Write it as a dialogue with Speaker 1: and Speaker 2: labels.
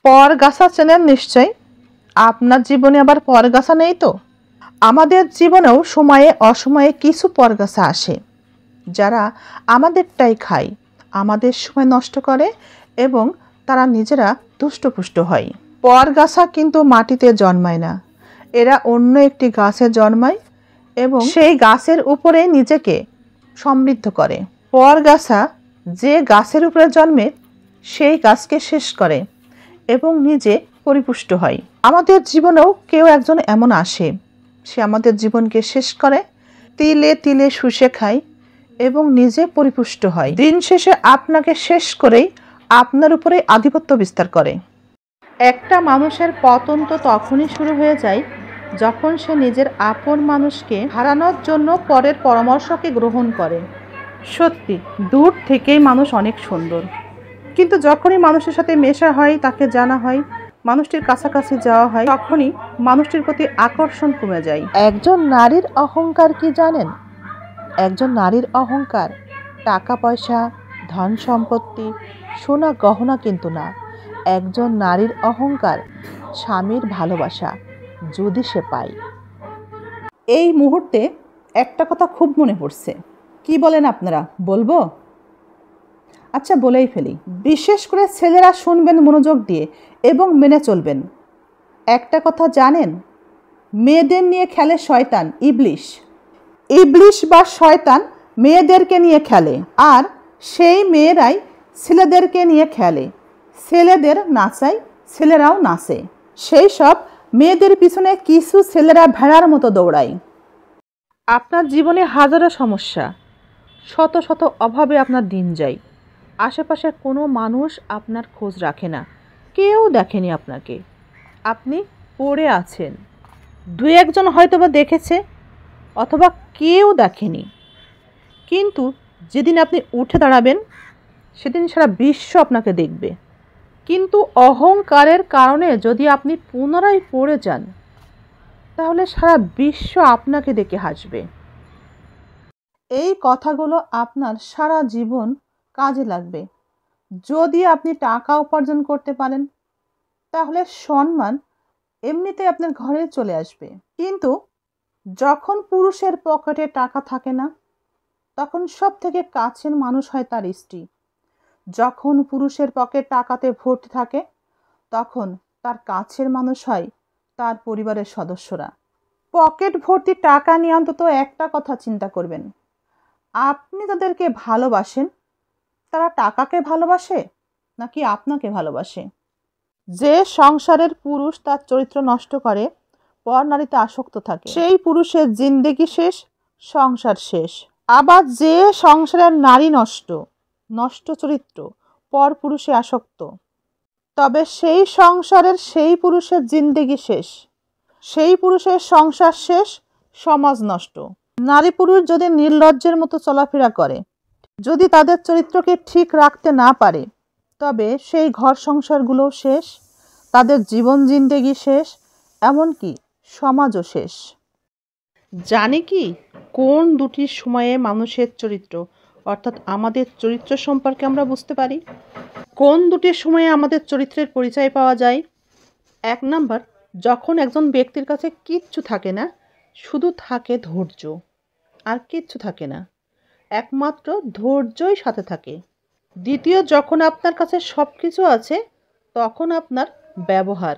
Speaker 1: পরগাছা চেনেন নিশ্চয়। আপনার জীবনে আবার পরগাছা নেই তো? আমাদের জীবনেও সময়ে অসময়ে কিছু পরগাছা আসে, যারা আমাদেরটাই খায়, আমাদের সময় নষ্ট করে এবং তারা নিজেরা দুষ্টপুষ্ট হয়। পরগাছা কিন্তু মাটিতে জন্মায় না, এরা অন্য একটি গাছে জন্মায় এবং সেই গাছের উপরে নিজেকে সমৃদ্ধ করে। পরগাছা যে গাছের উপরে জন্মে সেই গাছকে শেষ করে এবং নিজে পরিপুষ্ট হয়। আমাদের জীবনেও কেউ একজন এমন আসে, সে আমাদের জীবনকে শেষ করে, তিলে তিলে শুষে খায় এবং নিজে পরিপুষ্ট হয়। দিন শেষে আপনাকে শেষ করেই আপনার উপরে আধিপত্য বিস্তার করে। একটা মানুষের পতন তো তখনই শুরু হয়ে যায় যখন সে নিজের আপন মানুষকে হারানোর জন্য পরের পরামর্শকে গ্রহণ করে। সত্যি, দূর থেকেই মানুষ অনেক সুন্দর, কিন্তু যখনই মানুষের সাথে মেশা হয়, তাকে জানা হয়, মানুষটির কাছাকাছি যাওয়া হয়, তখনই মানুষটির প্রতি আকর্ষণ কমে যায়। একজন নারীর অহংকার কি জানেন? একজন নারীর অহংকার টাকা পয়সা, ধন সম্পত্তি, সোনা গহনা কিন্তু না। একজন নারীর অহংকার স্বামীর ভালোবাসা, যদি সে পায়। এই মুহূর্তে একটা কথা খুব মনে পড়ছে, কি বলেন আপনারা? বলবো? আচ্ছা, বলেই ফেলি। বিশেষ করে ছেলেরা শুনবেন মনোযোগ দিয়ে এবং মেনে চলবেন। একটা কথা জানেন, মেয়েদের নিয়ে খেলে শয়তান, ইবলিশ। ইবলিশ বা শয়তান মেয়েদেরকে নিয়ে খেলে, আর সেই মেয়েরাই ছেলেদেরকে নিয়ে খেলে। ছেলেদের নাচায়, ছেলেরাও নাচে। সেই সব মেয়েদের পিছনে কিছু ছেলেরা ভেড়ার মতো দৌড়ায়। আপনার জীবনে হাজারো সমস্যা, শত শত অভাবে আপনার দিন যায়। আশেপাশে কোনো মানুষ আপনার খোঁজ রাখে না, কেউ দেখেনি আপনাকে। আপনি পড়ে আছেন, দু একজন হয়তোবা দেখেছে, অথবা কেউ দেখেনি। কিন্তু যেদিন আপনি উঠে দাঁড়াবেন, সেদিন সারা বিশ্ব আপনাকে দেখবে। কিন্তু অহংকারের কারণে যদি আপনি পুনরায় পড়ে যান, তাহলে সারা বিশ্ব আপনাকে দেখে হাসবে। এই কথাগুলো আপনার সারা জীবন কাজে লাগবে। যদি আপনি টাকা উপার্জন করতে পারেন, তাহলে সম্মান এমনিতেই আপনার ঘরে চলে আসবে। কিন্তু যখন পুরুষের পকেটে টাকা থাকে না, তখন সব থেকে কাছের মানুষ হয় তার স্ত্রী। যখন পুরুষের পকেট টাকাতে ভর্তি থাকে, তখন তার কাছের মানুষ হয় তার পরিবারের সদস্যরা। পকেট ভর্তি টাকা নিয়ে অন্তত একটা কথা চিন্তা করবেন, আপনি তাদেরকে ভালোবাসেন, তারা টাকাকে ভালোবাসে নাকি আপনাকে ভালোবাসে? যে সংসারের পুরুষ তার চরিত্র নষ্ট করে, পর নারীতে আসক্ত থাকে, সেই পুরুষের জিন্দেগি শেষ, সংসার শেষ। আবার যে সংসারের নারী নষ্ট চরিত্র, পর পুরুষে আসক্ত, তবে সেই সংসারের সেই পুরুষের জিন্দেগি শেষ, সেই পুরুষের সংসার শেষ, সমাজ নষ্ট। নারী পুরুষ যদি নির্লজ্জের মতো চলাফেরা করে, যদি তাদের চরিত্রকে ঠিক রাখতে না পারে, তবে সেই ঘর সংসারগুলো শেষ, তাদের জীবন জিন্দেগি শেষ, এমনকি সমাজও শেষ। জানি কি কোন দুটি সময়ে মানুষের চরিত্র, অর্থাৎ আমাদের চরিত্র সম্পর্কে আমরা বুঝতে পারি? কোন দুটি সময়ে আমাদের চরিত্রের পরিচয় পাওয়া যায়? 1 নাম্বার, যখন একজন ব্যক্তির কাছে কিচ্ছু থাকে না, শুধু থাকে ধৈর্য, আর কিচ্ছু থাকে না, একমাত্র ধৈর্যই সাথে থাকে। দ্বিতীয়, যখন আপনার কাছে সব কিছু আছে, তখন আপনার ব্যবহার